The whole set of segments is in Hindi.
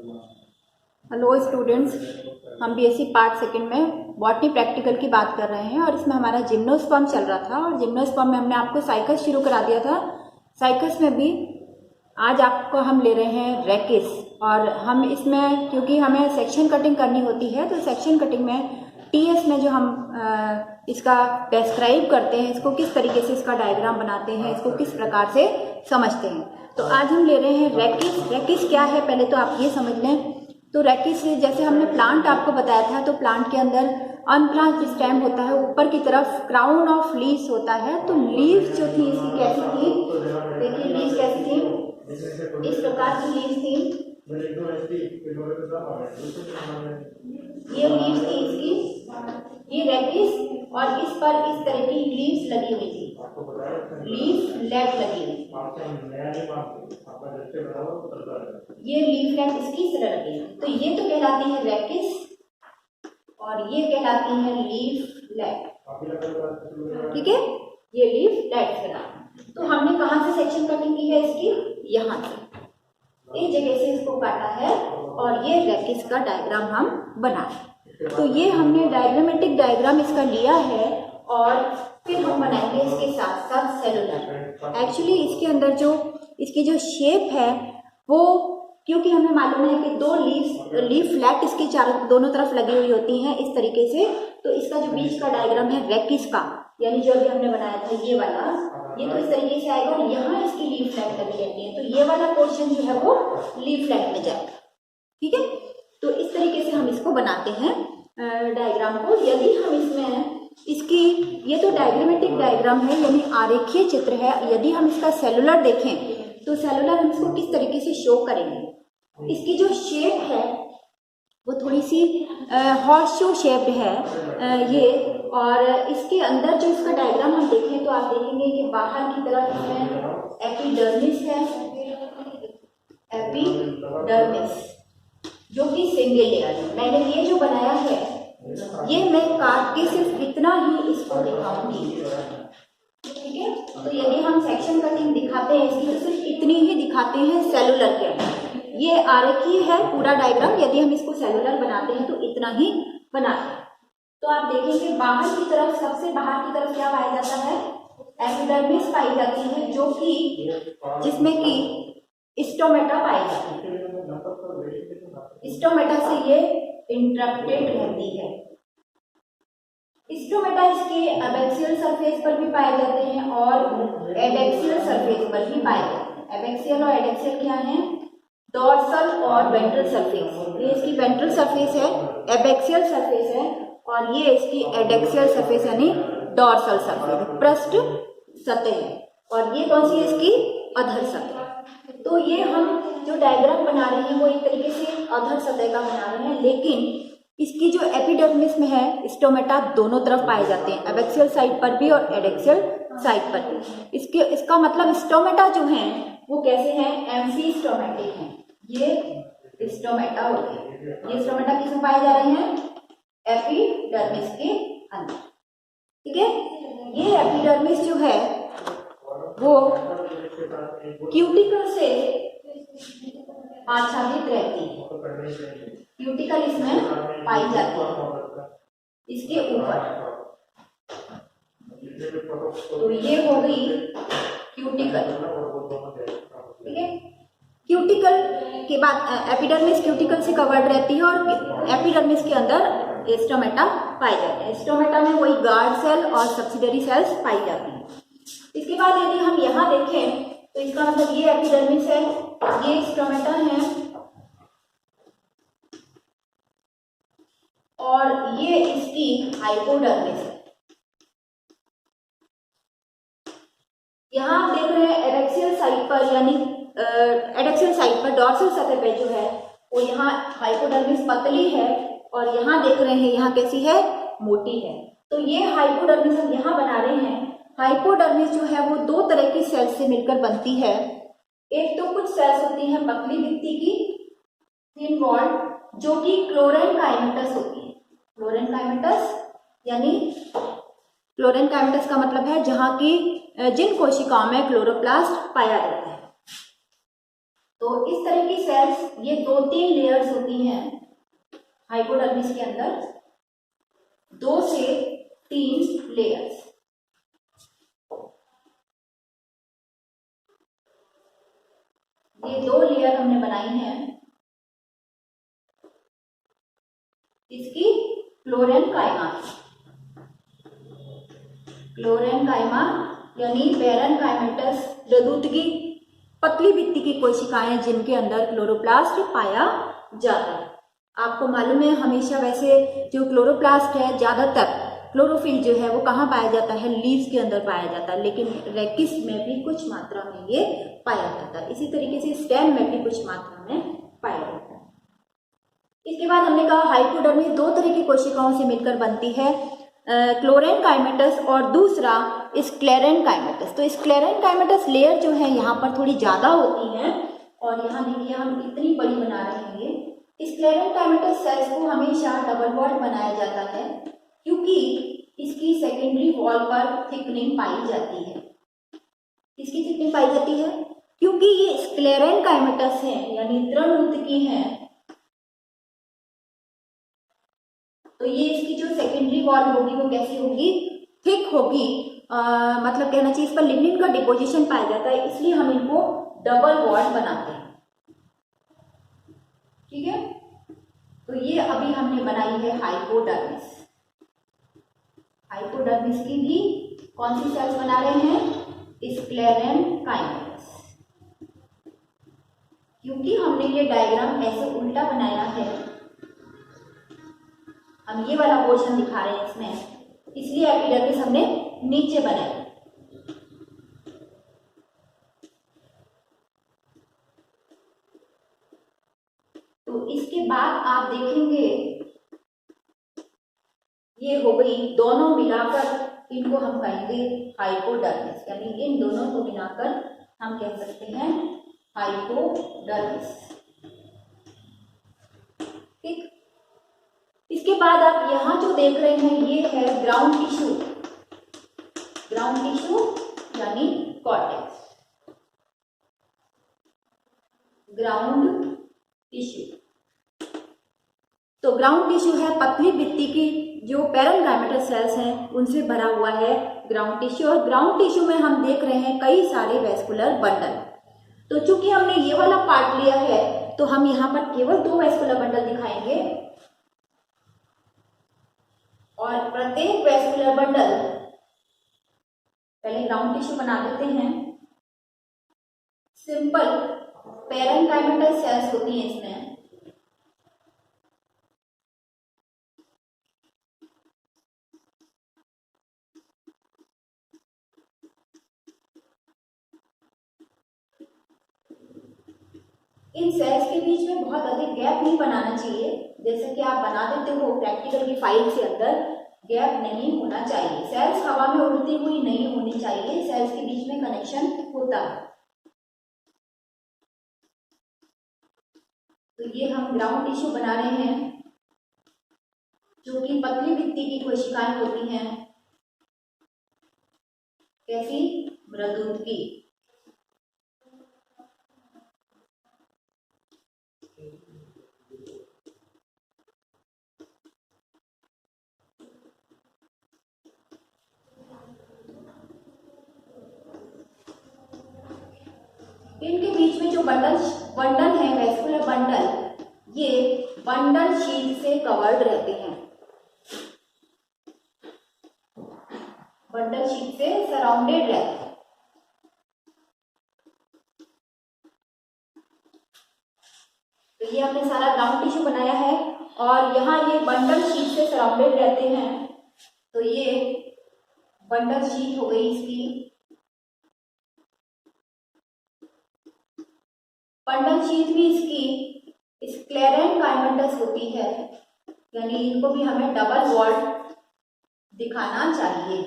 हेलो स्टूडेंट्स, हम बीएससी पार्ट सेकंड में बॉटनी प्रैक्टिकल की बात कर रहे हैं और इसमें हमारा जिम्नोस्पर्म चल रहा था और जिम्नोस्पर्म में हमने आपको साइकस शुरू करा दिया था। साइकस में भी आज आपको हम ले रहे हैं रैकिस और हम इसमें क्योंकि हमें सेक्शन कटिंग करनी होती है तो सेक्शन कटिंग में टीएस में जो हम इसका डिस्क्राइब करते हैं, इसको किस तरीके से इसका डायग्राम बनाते हैं, इसको किस प्रकार से समझते हैं। तो आज हम ले रहे हैं रैकिस। रैकिस क्या है पहले तो आप ये समझ लें। तो रैकिस जैसे हमने प्लांट आपको बताया था, तो प्लांट के अंदर अनब्रांच्ड स्टेम होता है, ऊपर की तरफ क्राउन ऑफ लीव्स होता है। तो लीव्स जो थी इसकी कैसी थी, देखिए लीव्स कैसी थी, इस प्रकार की लीव्स थी, ये लीव्स थी इसकी, ये रैकिस, और इस पर इस तरह की लीव्स लगी हुई थी, लीफ लेट लगी हुई, ये लीफ लेट इसकी इस तरह लगी। तो ये तो कहलाती है रैकिस और ये कहलाती है लीफ लेट, ठीक है, ये लीफ लेट कहलाती। तो हमने कहाँ से सेक्शन कटिंग की है इसकी, यहाँ से इस जगह से इसको काटा है और ये रैकिस का डायग्राम हम बनाए। तो ये हमने डायग्रामेटिक डायग्राम इसका लिया है और फिर हम बनाएंगे इसके साथ साथ सेलुलर। एक्चुअली इसके अंदर जो इसकी जो शेप है वो, क्योंकि हमें मालूम है कि दो लीफ फ्लैट इसकी चारों दोनों तरफ लगी हुई होती हैं इस तरीके से, तो इसका जो बीच का डायग्राम है रैकिस का, यानी जो अभी हमने बनाया था ये वाला, ये तो इस तरीके से आएगा और यहाँ इसकी लीफ फ्लैट लगी रहती है, तो ये वाला पोर्शन जो है वो लीफ फ्लैट में जाएगा, ठीक है। तो इस तरीके से हम इसको बनाते हैं डायग्राम को। यदि हम इसमें इसकी, ये तो डायग्रामेटिक डायग्राम है यानी आरेखीय चित्र है, यदि हम इसका सेलुलर देखें तो सेलुलर हम इसको किस तरीके से शो करेंगे। इसकी जो शेप है वो थोड़ी सी हॉर्स शो शेप्ड है ये, और इसके अंदर जो इसका डायग्राम हम देखें तो आप देखेंगे कि बाहर की तरफ इसमें एपिडर्मिस है, एपिडर्मिस जो कि सिंगल लेयर है। मैंने ये जो बनाया है ये मैं काट के सिर्फ इतना ही इसको दिखाऊंगी, ठीक है। तो यदि हम सेक्शन कटिंग दिखाते हैं इसकी तो सिर्फ इतनी ही दिखाते हैं सेलुलर के अंदर। ये आरेखीय है पूरा डायग्राम, यदि हम इसको सेलुलर बनाते हैं तो इतना ही बनाते हैं। तो आप देखेंगे बाहर की तरफ, सबसे बाहर की तरफ क्या पाया जाता है, एपिडर्मिस पाई जाती है, जो कि जिसमें कि स्टोमेटा पाई जाती है। स्टोमेटा से ये इंटरप्टेड रहती है। स्टोमेटा इसके एबैक्सियल सरफेस पर भी पाए जाते हैं और एडेक्सियल सरफेस पर भी पाए जाते हैं। एबैक्सियल और एडेक्सियल क्या है, डॉर्सल और वेंट्रल सरफेस। ये इसकी वेंट्रल सरफेस है, एबैक्सियल सरफेस है, और ये इसकी एडेक्सियल सरफेस यानी डॉर्सल सरफेस, पृष्ठ सतह है, और ये कौन सी है इसकी, अधर सतह। तो ये हम जो डायग्राम बना रहे हैं वो एक तरीके से अधर सतह का बना रहे हैं, लेकिन इसकी जो एपिडर्मिस में है स्टोमेटा दोनों तरफ पाए जाते हैं, एबैक्सियल साइड पर भी और एडेक्सियल साइड पर भी। इसका मतलब स्टोमेटा जो हैं वो कैसे हैं, एम्फीस्टोमेटिक हैं। ये स्टोमेटा हो गए, ये स्टोमेटा किसमें पाए जा रहे हैं, एपिडर्मिस के अंदर, ठीक है। ये एपिडर्मिस जो है वो क्यूटिकल से आच्छादित रहती है, क्यूटिकल इसमें पाई जाती है इसके ऊपर। तो ये हो गई क्यूटिकल, ठीक है। क्यूटिकल के बाद एपिडर्मिस क्यूटिकल से कवर्ड रहती है और एपिडर्मिस के अंदर स्टोमेटा पाए जाते हैं। स्टोमेटा में वही गार्ड सेल और सब्सिडरी सेल्स पाई जाती हैं। इसके बाद यदि हम यहाँ देखें तो इसका मतलब ये एपिडर्मिस है, ये स्टोमेटा है और ये इसकी हाइपोडर्मिस है। यहाँ आप देख रहे हैं एडेक्सियल साइड पर, यानी एडेक्सियल साइड पर डॉर्सल सतह पे जो है वो यहाँ हाइपोडर्मिस पतली है, और यहाँ देख रहे हैं यहाँ कैसी है, मोटी है। तो ये हाइपोडर्मिस हम यहाँ बना रहे हैं। हाइपोडर्मिस जो है वो दो तरह की सेल्स से मिलकर बनती है। एक तो कुछ सेल्स होती हैं पतली भित्ति की, थिन वॉल्ड, जो कि क्लोरेनकाइमेटस होती है। क्लोरेनकाइमेटस यानी क्लोरेनकाइमेटस का मतलब है जहाँ की जिन कोशिकाओं में क्लोरोप्लास्ट पाया जाता है। तो इस तरह की सेल्स ये 2-3 लेयर हाइपोडर्मिस के अंदर 2 से 3 लेयर्स। ये 2 लेयर हमने बनाई हैं इसकी क्लोरेनकाइमा यानी पैरेनकाइमेटस रदूत की पतली भित्ति की कोशिकाएं जिनके अंदर क्लोरोप्लास्ट पाया जाता है। आपको मालूम है हमेशा वैसे जो क्लोरोप्लास्ट है ज्यादातर क्लोरोफिल जो है वो कहाँ पाया जाता है, लीव्स के अंदर पाया जाता है, लेकिन रैकिस में भी कुछ मात्रा में ये पाया जाता है। इसी तरीके से स्टेम में भी कुछ मात्रा में पाया जाता है। इसके बाद हमने कहा हाइपोडर्मिस 2 तरह की कोशिकाओं से मिलकर बनती है, क्लोरेनकाइमेटस और दूसरा स्क्लेरेनकाइमेटस। तो स्क्लेरेनकाइमेटस लेयर जो है यहाँ पर थोड़ी ज्यादा होती है और यहाँ देखिए हम इतनी बड़ी बना रहे हैं। ये स्क्लेरेनकाइमेटस सेल्स को हमेशा डबल बॉन्ड बनाया जाता है क्योंकि इसकी सेकेंडरी वॉल पर थिकनिंग पाई जाती है। किसकी थिकनिंग पाई जाती है? क्योंकि ये स्क्लेरेनकाइमेटस है यानी तृणउतकी है, तो ये इसकी जो सेकेंडरी वॉल होगी वो कैसी होगी? थिक होगी। मतलब कहना चाहिए इस पर लिग्निन का डिपोजिशन पाया जाता है, इसलिए हम इनको डबल बॉन्ड बनाते हैं। ठीक है, तो ये अभी हमने बनाई है हाइपोडर्मिस। हाइपोडर्मिस की भी कौन सी सेल्स बना रहे हैं? स्क्लेरेनकाइमेटस। क्योंकि हमने ये डायग्राम ऐसे उल्टा बनाया है, हम ये वाला पोर्शन दिखा रहे हैं इसमें, इसलिए एपिडर्मिस हमने नीचे बनाई। तो इसके बाद आप देखेंगे ये हो गई, दोनों मिलाकर इनको हम कहेंगे हाइपोडर्मिस, यानी इन दोनों को मिलाकर हम कह सकते हैं हाइपोडर्मिस। ठीक, इसके बाद आप यहां जो देख रहे हैं ये है ग्राउंड टिश्यू। ग्राउंड टिश्यू यानी कॉर्टेक्स। ग्राउंड टिश्यू, तो ग्राउंड टिश्यू है पतली भित्ति की जो पैरेनकाइमेटस सेल्स हैं उनसे भरा हुआ है ग्राउंड टिश्यू। और ग्राउंड टिश्यू में हम देख रहे हैं कई सारे वेस्कुलर बंडल। तो चूंकि हमने ये वाला पार्ट लिया है तो हम यहाँ पर केवल 2 वेस्कुलर बंडल दिखाएंगे और प्रत्येक वेस्कुलर बंडल, पहले ग्राउंड टिश्यू बना देते हैं। सिंपल पैरेनकाइमेटस सेल्स होती हैं इसमें, इन सेल्स के बीच में बहुत अधिक गैप नहीं बनाना चाहिए। जैसे कि आप बना देते हो प्रैक्टिकल की फाइल से, अंदर गैप नहीं होना चाहिए। सेल्स हवा में उड़ती हुई नहीं होनी चाहिए, सेल्स के बीच में कनेक्शन होता है। तो ये हम ग्राउंड टिश्यू बना रहे हैं जो कि पतली भित्ति की कोशिकाएं होती हैं। कैसी? मृदुत की। इनके बीच में जो बंडल है वेस्कुलर बंडल, ये बंडल शीट से कवर्ड रहते हैं, बंडल शीट से सराउंडेड रहते हैं। तो ये हमने सारा ग्राउंड टिश्यू बनाया है और यहाँ ये बंडल शीट से सराउंडेड रहते हैं। तो ये बंडल शीट हो गई इसकी। बंडल शीट भी इसकी स्क्लेरेनकाइमेटस होती है, यानी इनको भी हमें डबल वॉल्ड दिखाना चाहिए।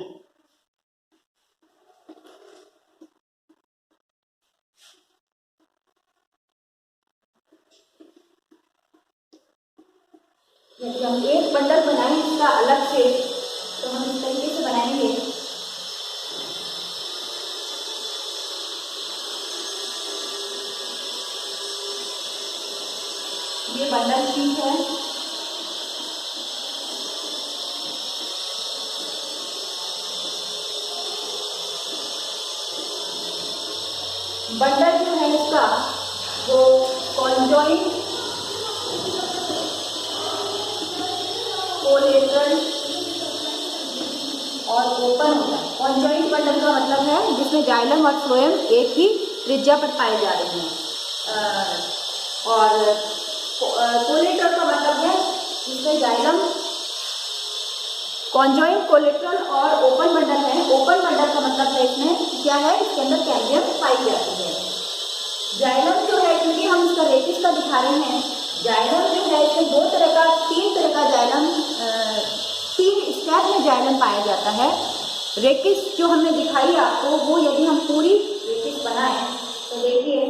यदि हम एक बंडल बनाएं इसका अलग से तो हम इस तरीके से बनाएंगे। ये बंडल शीट है बंडल जो है इसका वो कॉन्जॉइंट कोलेटरल और ओपन होता है। कॉन्जॉइंट बंडल का मतलब है जिसमें जाइलम और फ्लोएम एक ही त्रिज्या पर पाए जा रहे हैं, और कोलेटरल का मतलब है जिसमें जाइलम, कॉन्जॉइंट कोलेटरल और ओपन बंडल है। ओपन बंडल का मतलब है इसमें क्या है, इसके अंदर कैल्शियम पाई जाती है। जाइलम जो है, क्योंकि हम इसका रेटिस का दिखा रहे हैं, जाइलम जो है इसमें तीन तरह का जाइलम, 3 स्टेप में जाइलम पाया जाता है। रेटिस जो हमने दिखाई आपको, वो यदि हम पूरी रेटिस बनाएं तो देखिए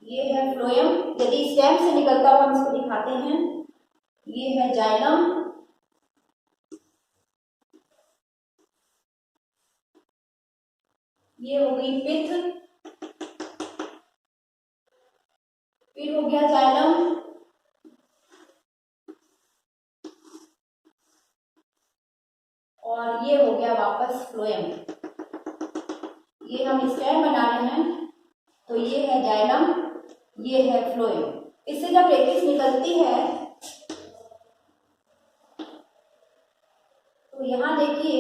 ये है फ्लोएम, यदि स्टेम से निकलता हुआ हम इसको दिखाते हैं, ये है जाइलम, ये हो गई पिथ, फिर हो गया जाइलम, और ये हो गया वापस फ्लोएम। ये हम स्टेम बना रहे हैं, तो ये है जाइलम, ये है फ्लोएम। इससे जब रेटिस निकलती है तो यहां देखिए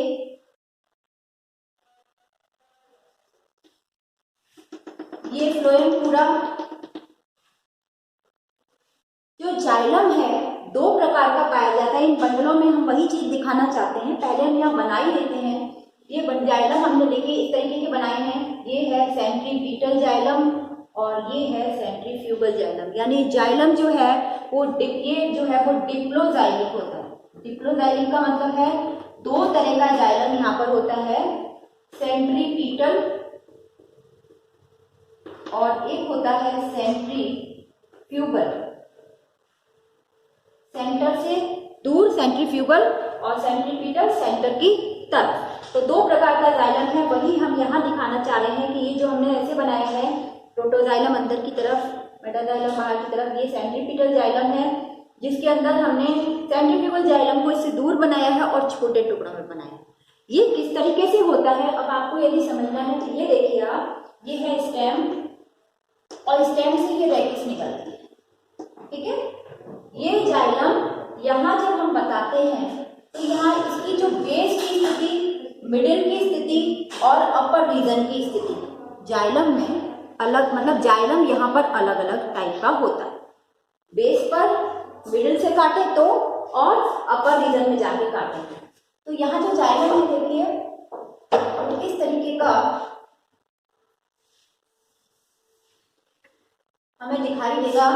ये फ्लोएम पूरा। जो जाइलम है 2 प्रकार का पाया जाता है इन बंडलों में, हम वही चीज दिखाना चाहते हैं। पहले हम यहाँ बना ही देते हैं। ये जाइलम हमने देखिए इस तरीके के बनाए हैं, ये है सेंट्रीपिटल जाइलम और ये है सेंट्रीफ्यूगल जाइलम। यानी जाइलम जो है वो ये जो है वो डिप्लोजाइलिक होता है। डिप्लोजाइलिक का मतलब है 2 तरह का जाइलम यहाँ पर होता है, सेंट्रीपिटल और एक होता है सेंट्रीफ्यूगल। सेंटर से दूर सेंट्रीफ्यूगल और सेंट्रीपिटल सेंटर की तरफ। तो 2 प्रकार का जाइलम है, वही हम यहाँ दिखाना चाह रहे हैं कि ये जो हमने ऐसे बनाया है, प्रोटोजाइलम अंदर की तरफ, मेटाजाइलम बाहर की तरफ, ये सेंट्रीपिटल जाइलम है, जिसके अंदर हमने सेंट्रीफ्यूगल जाइलम को इससे दूर बनाया है और छोटे टुकड़ों में बनाया है। ये किस तरीके से होता है अब आपको यदि समझना है तो ये देखिए आप, ये है स्टेम और स्टेम से ये रेडिस निकलती है, ठीक है। ये जाइलम यहाँ जब हम बताते हैं तो यहाँ इसकी जो बेस की स्थिति, मिडिल की स्थिति और अपर रीजन की स्थिति, जाइलम में अलग, मतलब जाइलम यहाँ पर अलग अलग टाइप का होता है। बेस पर मिडिल से काटे तो और अपर रीजन में जाके काटे तो यहाँ जो जाइलम है देखिए इस तरीके का हमें दिखाई देगा।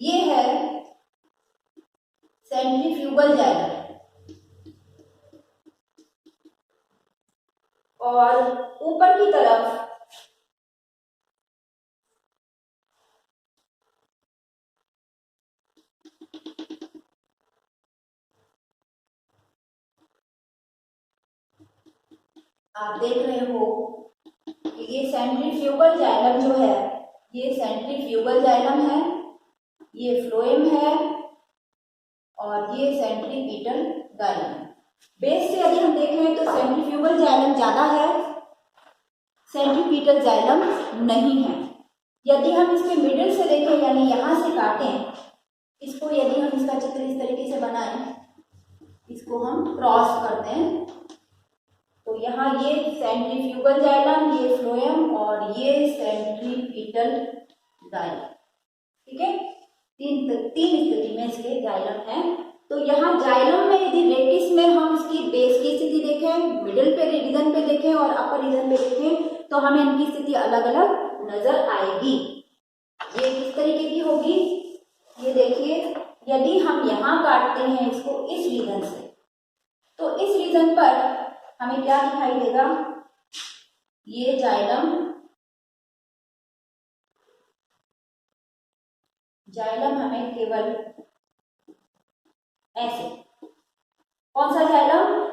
ये है सेंट्रीफ्यूगल जाइलम और ऊपर की तरफ आप देख रहे हो कि ये सेंट्रीफ्यूगल जाइलम जो है, ये सेंट्रीफ्यूगल जाइलम है, ये फ्लोएम है और ये सेंट्रीपिटल जाइलम है। बेस से यदि हम देखें तो सेंट्रीफ्यूगल जाइलम ज्यादा है, सेंट्रीपिटल जाइलम नहीं है। यदि हम इसके मिडिल से देखें, यानी यहां से काटें इसको, यदि हम इसका चित्र इस तरीके से बनाएं, इसको हम क्रॉस करते हैं तो यहाँ ये सेंट्रीफ्यूगल जाइलम, ये फ्लोएम और ये सेंट्रीपिटल जाइलम, ठीक है। तीन स्थिति में इसके जाइलम है। तो यहाँ जाइलम में यदि रेडिस में हम इसकी बेस की स्थिति देखें, मिडिल पे रीजन पे देखें और अपर रीजन पे देखें तो हमें इनकी स्थिति अलग अलग नजर आएगी। ये किस तरीके की होगी, ये देखिए, यदि हम यहाँ काटते हैं इसको इस रीजन से तो इस रीजन पर हमें क्या दिखाई देगा, ये जाइलम हमें केवल ऐसे, कौन सा जाइलम,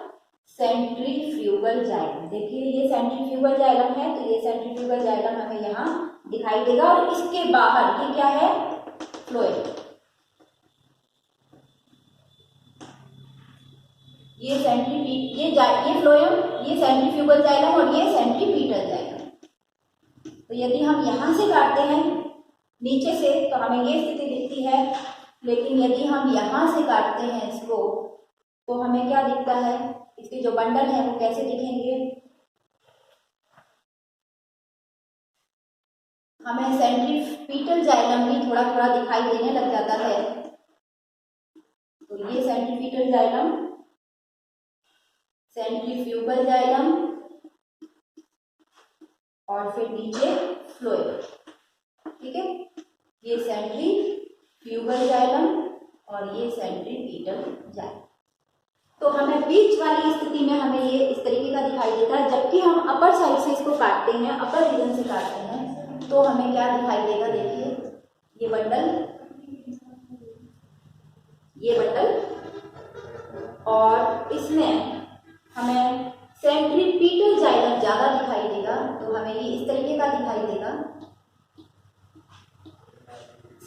सेंट्रीफ्यूगल जाइलम। देखिए ये सेंट्रीफ्यूगल जाइलम है तो ये सेंट्रीफ्यूगल जाइलम हमें यहाँ दिखाई देगा और इसके बाहर ये क्या है, फ्लोएम। ये फ्लोएम, ये सेंट्रीफ्यूगल जाइलम और ये सेंट्रीपीटल जाइलम। तो यदि हम यहाँ से काटते हैं नीचे से तो हमें ये स्थिति दिखती है, लेकिन यदि हम यहाँ से काटते हैं इसको तो हमें क्या दिखता है, इसके जो बंडल हैं वो कैसे दिखेंगे, हमें सेंट्रीपीटल जाइलम भी थोड़ा थोड़ा दिखाई देने लग जाता है। तो ये सेंट्रीपीटल जाइलम, सेंट्रीफ्यूगल जाइलम और फिर नीचे फ्लोएम, ठीक है। ये सेंट्रीफ्यूगल जाइलम और ये सेंट्रीपीटल जाइलम। तो हमें बीच वाली स्थिति में हमें ये इस तरीके का दिखाई देता है, जबकि हम अपर साइड से इसको काटते हैं, अपर रीजन से काटते हैं तो हमें क्या दिखाई देगा, देखिए ये बंडल, ये बंडल, और इसमें हमें सेंट्रीपीटल जाइलम ज्यादा दिखाई देगा, तो हमें ये इस तरीके का दिखाई देगा।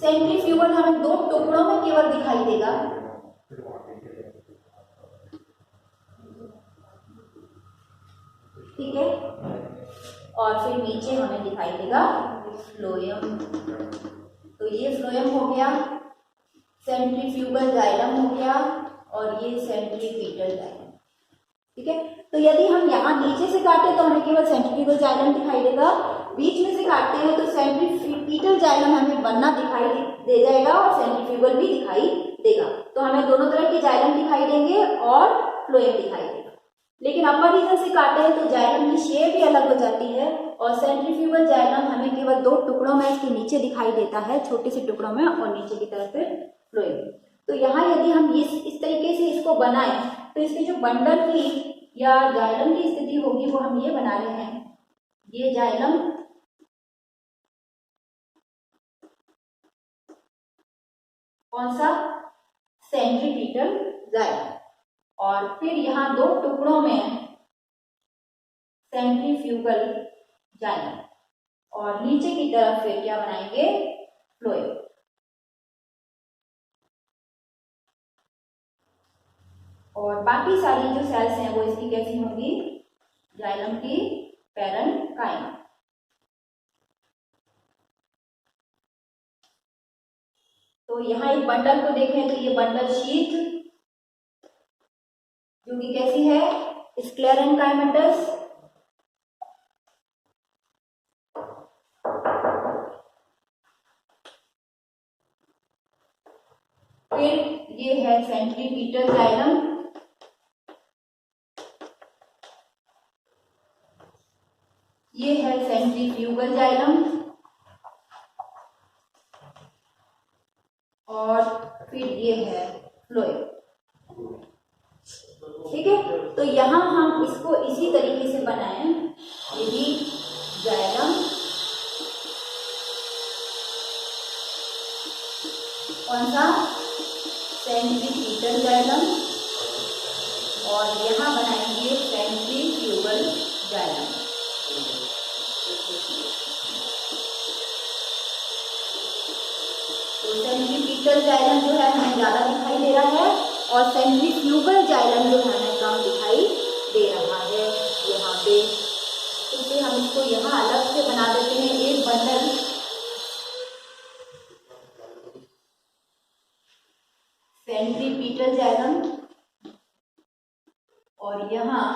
सेंट्रीफ्यूगल हमें दो टुकड़ों में केवल दिखाई देगा, ठीक है, और फिर नीचे हमें दिखाई देगा फ्लोएम। तो ये फ्लोएम हो गया, सेंट्रीफ्यूगल जाइलम हो गया और ये सेंट्रीपीटल जाइलम, ठीक है। तो यदि हम यहाँ नीचे से काटे तो हमें केवल सेंट्रीफ्यूगल जाइलम दिखाई देगा, बीच में से काटते हैं तो सेंट्रीपीटल जाइलम हमें बनना दिखाई दे जाएगा और सेंट्रीफ्यूगल भी दिखाई देगा। तो हमें दोनों तरह के जाइलम दिखाई देंगे और फ्लोएम दिखाई देगा। लेकिन अपर रीजन से काटे हैं तो जाइलम की शेप भी अलग हो जाती है और सेंट्रीफ्यूगल जाइलम हमें केवल दो टुकड़ों में इसके नीचे दिखाई देता है, छोटे से टुकड़ों में, और नीचे की तरफ फिर फ्लोएम। तो यहाँ यदि हम इस तरीके से इसको बनाएं तो इसके जो बंडल की या जाइलम की स्थिति होगी वो हम ये बना रहे हैं, ये जाइलम, कौन सा, सेंट्रीपीटल जाइलम, और फिर यहाँ दो टुकड़ों में सेंट्रीफ्यूगल जाइलम, और नीचे की तरफ फिर क्या बनाएंगे, फ्लोएम। और बाकी सारी जो सेल्स हैं वो इसकी कैसी होंगी, जाइलम की पैरेन्काइमा। तो यहाँ एक बंडल को देखें तो ये बंडल शीथ जो कि कैसी है, स्क्लेरेन्काइमेटस, फिर ये है सेंट्रीपीटल जाइलम, ये है सेंट्रीफ्यूगल जाइलम, और फिर ये है फ्लोएम, ठीक है। तो यहाँ हम इसको इसी तरीके से बनाएं, यही जाइलम, कौन सा, सेंट्रीपीटल जाइलम, और यहाँ बनाएंगे सेंट्रीफ्यूगल जाइलम। तो सेंट्रीपीटल जाइलम जो है हमें ज्यादा दिखाई दे रहा है और सेंट्रीफ्यूगल जाइलम जो है हमें कम दिखाई दे रहा है यहाँ पे। तो फिर हम इसको यहाँ अलग से बना देते हैं, एक बंडल सेंट्रीपीटल जाइलम और यहाँ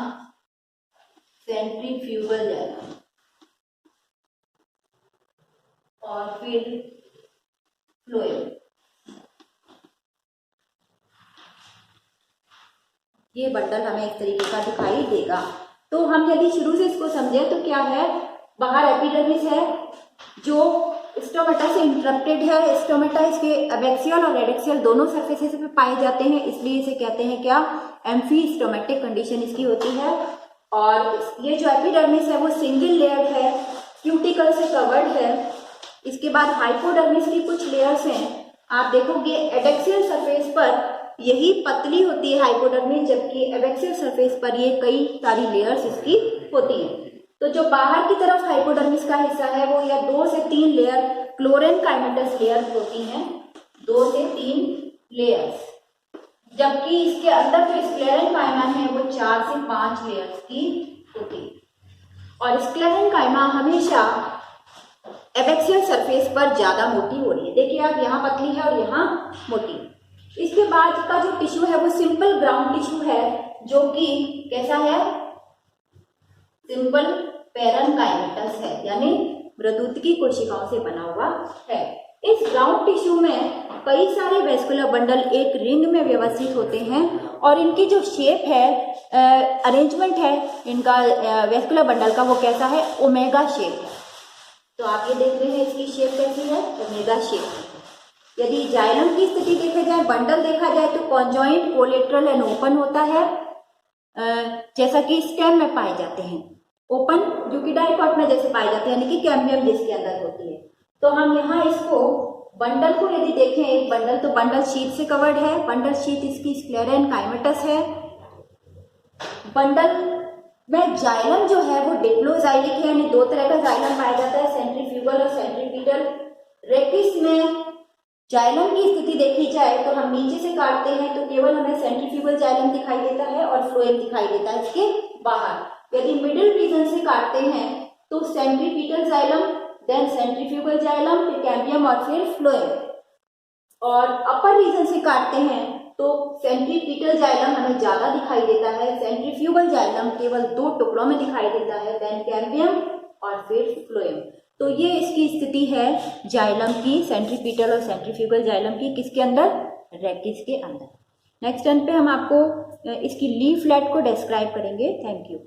सेंट्रीफ्यूगल जाइलम, और फिर फ्लोएम। ये बंडल हमें इस तरीके का दिखाई देगा। तो हम यदि शुरू से इसको समझे तो क्या है, बाहर एपिडर्मिस है जो स्टोमेटा से इंटरप्टेड है। स्टोमेटा इसके एबैक्सियल और एडेक्सियल दोनों सरफेसेस पे पाए जाते हैं, इसलिए इसे कहते हैं क्या, एम्फी स्टोमेटिक कंडीशन इसकी होती है। और ये जो एपिडर्मिस है वो सिंगल लेयर है, क्यूटिकल से कवर्ड है। इसके बाद हाइपोडर्मिस की कुछ लेयर्स हैं, आप देखोगे एडेक्सियल सरफेस पर यही पतली होती है हाइपोडर्मिस, जबकि एबैक्सियल सरफेस पर ये कई सारी लेयर्स इसकी होती है। तो जो बाहर की तरफ हाइपोडर्मिस का हिस्सा है वो या 2 से 3 लेयर क्लोरेन्काइमेटस लेयर होती हैं, 2 से 3 लेयर्स। जबकि इसके अंदर जो स्क्लेरेंकाइमा है वो 4 से 5 लेयर्स की होती है। और स्क्लेरेंकाइमा हमेशा एबैक्सियल सरफेस पर ज्यादा मोटी हो रही है। देखिए आप, यहाँ पतली है और यहाँ मोटी। इसके बाद का जो टिश्यू है वो सिंपल ग्राउंड टिश्यू है, जो कि कैसा है, सिंपल पैरेन्काइमेटस है, यानी मृदुतकी कोशिकाओं से बना हुआ है। इस ग्राउंड टिश्यू में कई सारे वेस्कुलर बंडल एक रिंग में व्यवस्थित होते हैं और इनकी जो शेप है, अरेंजमेंट है इनका वेस्कुलर बंडल का, वो कैसा है, ओमेगा शेप है। तो आप ये देख रहे हैं इसकी शेप कैसी है, ओमेगा शेप। यदि जाइलम की स्थिति देखा जाए, बंडल देखा जाए तो कॉन्जॉइंट, कोलेट्रल एंड ओपन होता है, जैसा कि स्टेम में पाए जाते हैं। ओपन जो कि डाइकॉट में जैसे पाए जाते हैं, यानी कि कैम्बियम जिसके अंदर होती है। तो हम यहाँ इसको बंडल को यदि देखें, एक बंडल, तो बंडल शीट से कवर्ड है। बंडल शीट इसकी स्क्लेरेंकाइमेटस है। बंडल में जाइलम जो है वो डिप्लोजाइलिक है, यानी 2 तरह का जाइलम पाया जाता है, सेंट्रीफ्यूगल और सेंट्रीपिटल। रेकिस में जाइलम की स्थिति देखी जाए तो हम नीचे से काटते हैं तो केवल हमें सेंट्रीफ्यूगल जाइलम दिखाई देता है और फ्लोएम दिखाई देता है इसके बाहर। यदि मिडिल रीजन से काटते हैं तो centripetal xylem, then centrifugal xylem, फिर कैम्बियम और फिर फ्लोएम। और अपर रीजन से काटते हैं तो सेंट्रीपिटल जाइलम हमें ज्यादा दिखाई देता है, सेंट्रीफ्यूगल जाइलम केवल 2 टुकड़ों में दिखाई देता है, देन कैम्बियम और फिर फ्लोएम। तो ये इसकी स्थिति है जाइलम की, सेंट्रीपिटल और सेंट्रीफ्यूगल जाइलम की, किसके अंदर, रेकिस के अंदर। नेक्स्ट टर्न पे हम आपको इसकी लीफलेट को डिस्क्राइब करेंगे। Thank you.